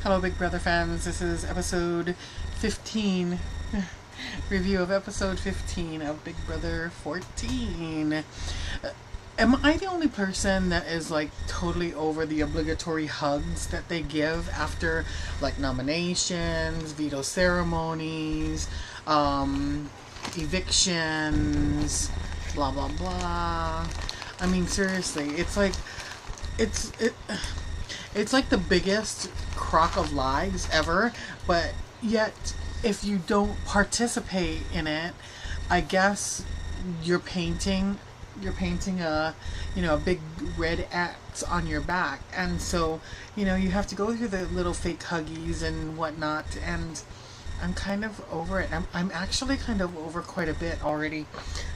Hello, Big Brother fans. This is episode 15. Review of episode 15 of Big Brother 14. Am I the only person that is like totally over the obligatory hugs that they give after like nominations, veto ceremonies, evictions, blah blah blah? I mean, seriously, it's it. It's like the biggest crock of lies ever, but yet if you don't participate in it, I guess you're painting a a big red X on your back. And so, you have to go through the little fake huggies and whatnot, and I'm kind of over it. I'm actually kind of over quite a bit already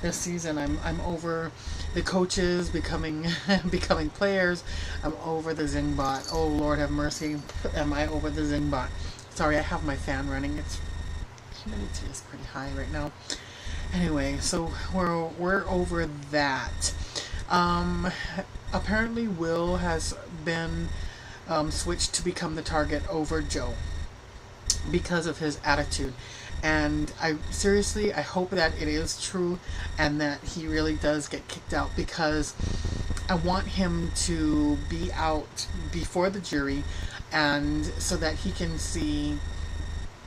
this season. I'm over the coaches becoming becoming players. I'm over the Zingbot. Oh Lord have mercy. Am I over the Zingbot? Sorry, I have my fan running. It's humidity is pretty high right now. Anyway, so we're over that. Apparently Will has been switched to become the target over Joe because of his attitude. And I hope that it is true and that he really does get kicked out, because I want him to be out before the jury, and so that he can see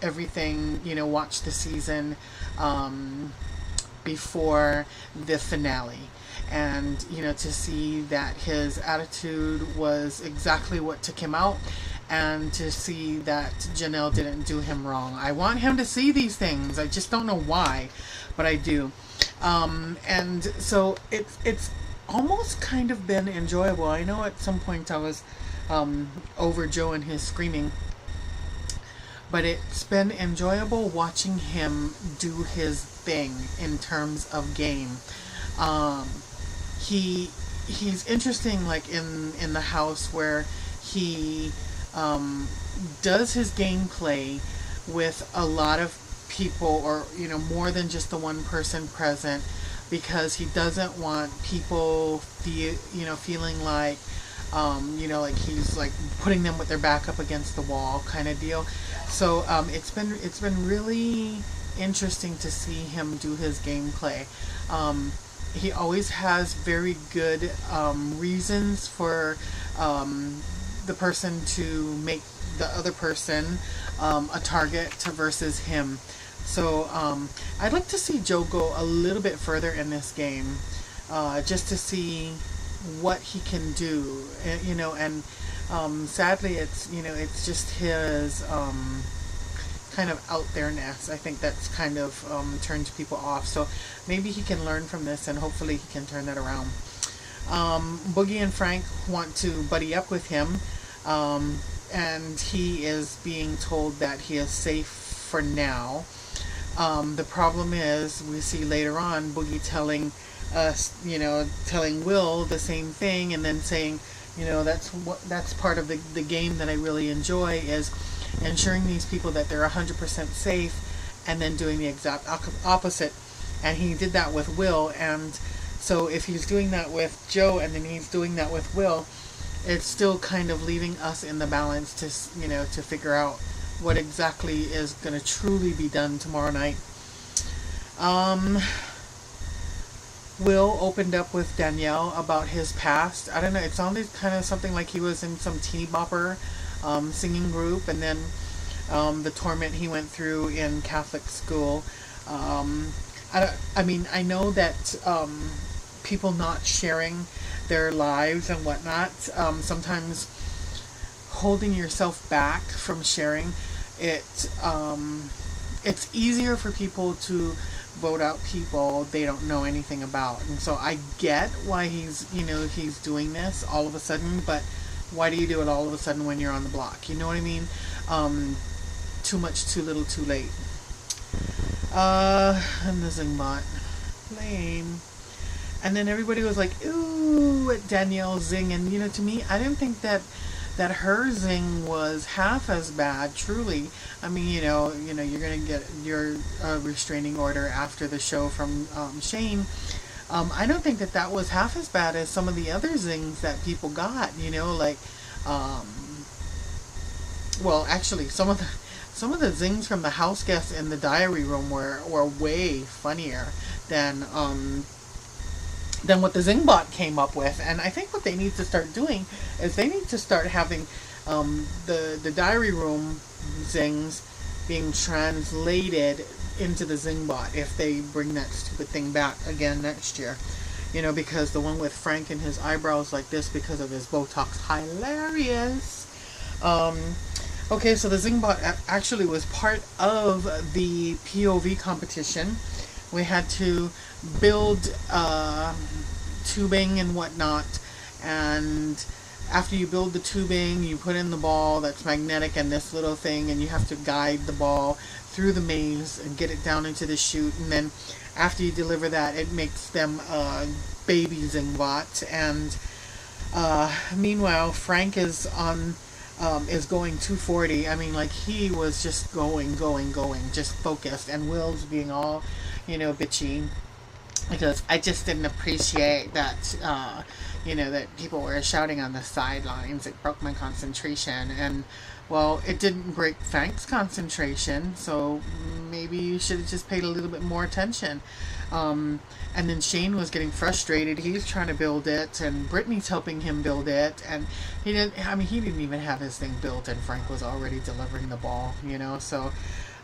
everything, watch the season before the finale. And, to see that his attitude was exactly what took him out, and to see that Janelle didn't do him wrong. I want him to see these things. I just don't know why, but I do. And so it's almost kind of been enjoyable. I know at some point I was over Joe and his screaming, but it's been enjoyable watching him do his thing in terms of game. He's interesting, like in the house, where he does his gameplay with a lot of people, or more than just the one person present, because he doesn't want people feeling like like he's like putting them with their back up against the wall kind of deal. So it's been really interesting to see him do his gameplay. He always has very good reasons for the person to make the other person a target to versus him. So I'd like to see Joe go a little bit further in this game, just to see what he can do. And sadly, it's just his kind of out there-ness. I think that's kind of turned people off. So maybe he can learn from this, and hopefully he can turn that around. Boogie and Frank want to buddy up with him, and he is being told that he is safe for now. The problem is, we see later on Boogie telling us, telling Will the same thing, and then saying, that's part of the game that I really enjoy, is ensuring these people that they're 100% safe, and then doing the exact opposite. And he did that with Will, and so if he's doing that with Joe and then he's doing that with Will, it's still kind of leaving us in the balance to to figure out what exactly is going to truly be done tomorrow night. Will opened up with Danielle about his past. I don't know, it sounded kind of something like he was in some teeny bopper singing group, and then the torment he went through in Catholic school. I know that people not sharing their lives and whatnot, sometimes holding yourself back from sharing it, it's easier for people to vote out people they don't know anything about. And so I get why he's doing this all of a sudden, but why do you do it all of a sudden when you're on the block? You know what I mean? Too much, too little, too late. And the Zingbot. Lame. And then everybody was like, ooh, at Danielle's zing. And, to me, I didn't think that her zing was half as bad, truly. I mean, you're going to get your restraining order after the show from Shane. I don't think that was half as bad as some of the other zings that people got, like well, actually, some of the zings from the house guests in the diary room were way funnier than what the Zingbot came up with. And I think what they need to start doing is they need to start having the diary room zings being translated into the Zingbot if they bring that stupid thing back again next year. Because the one with Frank and his eyebrows like this because of his Botox, hilarious. Okay, so the Zingbot actually was part of the POV competition. We had to build tubing and whatnot, and after you build the tubing, you put in the ball that's magnetic and this little thing, and you have to guide the ball through the maze and get it down into the chute, and then after you deliver that, it makes them a baby Zingbot. And meanwhile, Frank is going 240. I mean, like, he was just going, just focused, and Will's being all, bitchy, because I just didn't appreciate that, that people were shouting on the sidelines. It broke my concentration, and, well, it didn't break Frank's concentration, so maybe you should have just paid a little bit more attention. And then Shane was getting frustrated. He's trying to build it, and Brittany's helping him build it, and he didn't even have his thing built, and Frank was already delivering the ball, so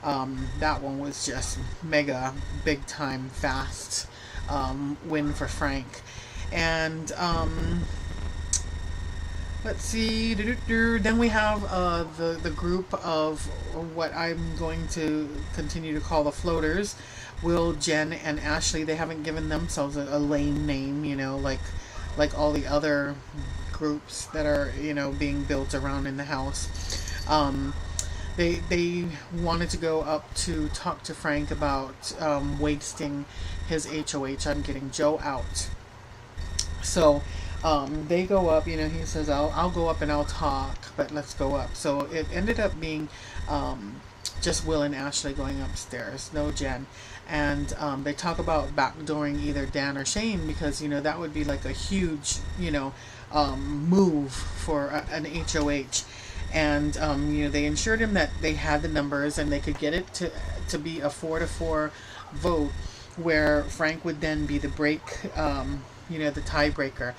that one was just mega, big time, fast win for Frank. And let's see, then we have the group of what I'm going to continue to call the floaters. Will, Jen, and Ashley. They haven't given themselves a lame name, like all the other groups that are, being built around in the house. They wanted to go up to talk to Frank about wasting his HOH on getting Joe out. So they go up, he says, I'll go up and I'll talk, but let's go up. So it ended up being just Will and Ashley going upstairs, no Jen. And they talk about backdooring either Dan or Shane, because, that would be like a huge, move for an HOH. And, they assured him that they had the numbers and they could get it to be a 4-4 vote, where Frank would then be the the tiebreaker.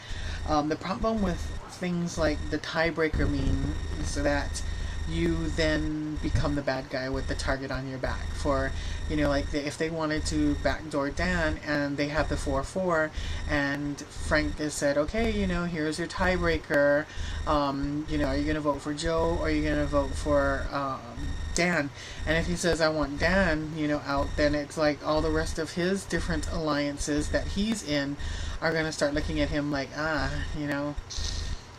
The problem with things like the tiebreaker means that you then become the bad guy with the target on your back. For, if they wanted to backdoor Dan and they have the 4-4, and Frank has said, okay, here's your tiebreaker, are you going to vote for Joe, or are you going to vote for Dan? And if he says, I want Dan, out, then it's like all the rest of his different alliances that he's in are going to start looking at him like,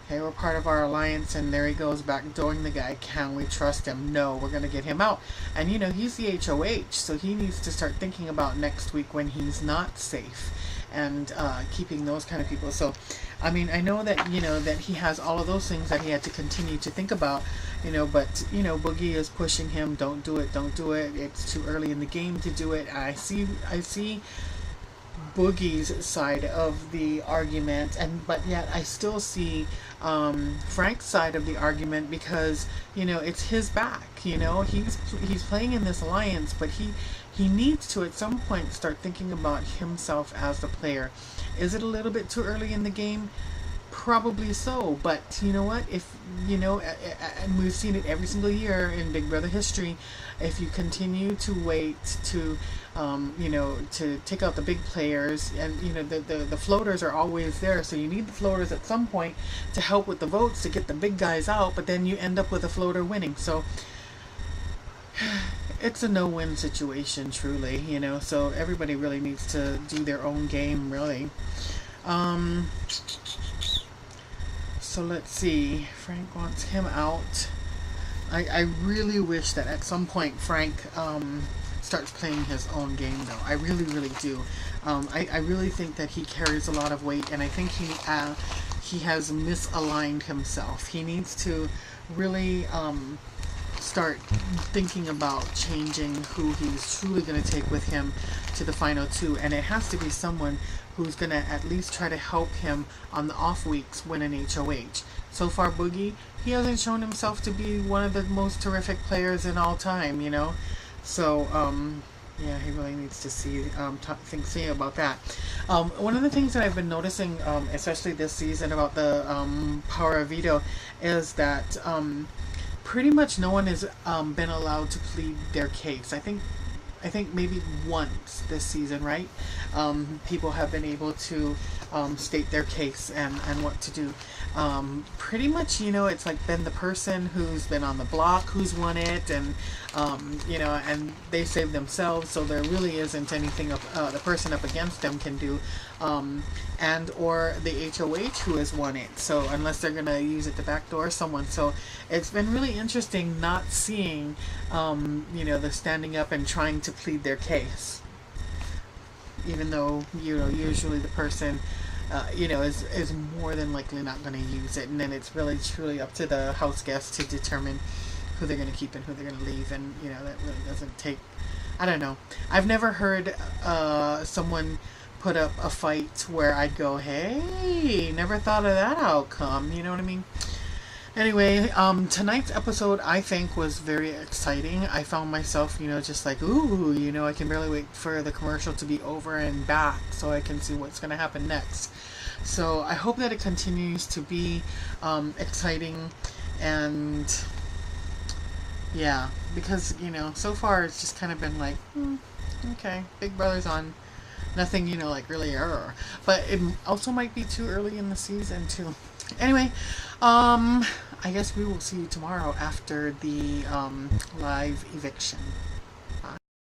hey, we're part of our alliance, and there he goes backdooring the guy. Can we trust him? No, we're going to get him out. And, he's the HOH, so he needs to start thinking about next week when he's not safe, and keeping those kind of people. So, I mean, I know that, that he has all of those things that he had to continue to think about, but, Boogie is pushing him, don't do it, it's too early in the game to do it. I see Boogie's side of the argument, but yet I still see Frank's side of the argument, because it's his back. He's playing in this alliance, but he needs to at some point start thinking about himself as the player. Is it a little bit too early in the game? Probably so, but you know what, if and we've seen it every single year in Big Brother history, if you continue to wait to to take out the big players, and the floaters are always there, so you need the floaters at some point to help with the votes to get the big guys out, but then you end up with a floater winning. So it's a no-win situation, truly, so everybody really needs to do their own game, really. So let's see. Frank wants him out. I really wish that at some point Frank starts playing his own game, though. I really, really do. I really think that he carries a lot of weight, and I think he has misaligned himself. He needs to really start thinking about changing who he's truly going to take with him to the final two. And it has to be someone who's going to at least try to help him on the off weeks win an HOH. So far, Boogie, he hasn't shown himself to be one of the most terrific players in all time, you know? So, yeah, he really needs to see about that. One of the things that I've been noticing, especially this season about the Power of Veto, is that pretty much no one has been allowed to plead their case. I think maybe once this season, right? People have been able to state their case and what to do. Pretty much, you know, it's like been the person who's been on the block who's won it, and you know, and they saved themselves, so there really isn't anything the person up against them can do, and or the HOH who has won it. So unless they're gonna use it to backdoor someone, so it's been really interesting not seeing, you know, the standing up and trying to plead their case, even though, you know, usually the person you know, is more than likely not going to use it, and then it's really truly up to the house guests to determine who they're going to keep and who they're going to leave, and you know, that really doesn't take, I don't know. I've never heard someone put up a fight where I'd go, hey, never thought of that outcome, you know what I mean? Anyway, tonight's episode I think was very exciting. I found myself, you know, just like, ooh, you know, I can barely wait for the commercial to be over and back so I can see what's going to happen next. So I hope that it continues to be exciting, and yeah, because, you know, so far it's just kind of been like, okay, Big Brother's on. Nothing, you know, like really but it also might be too early in the season too. Anyway, I guess we will see you tomorrow after the live eviction.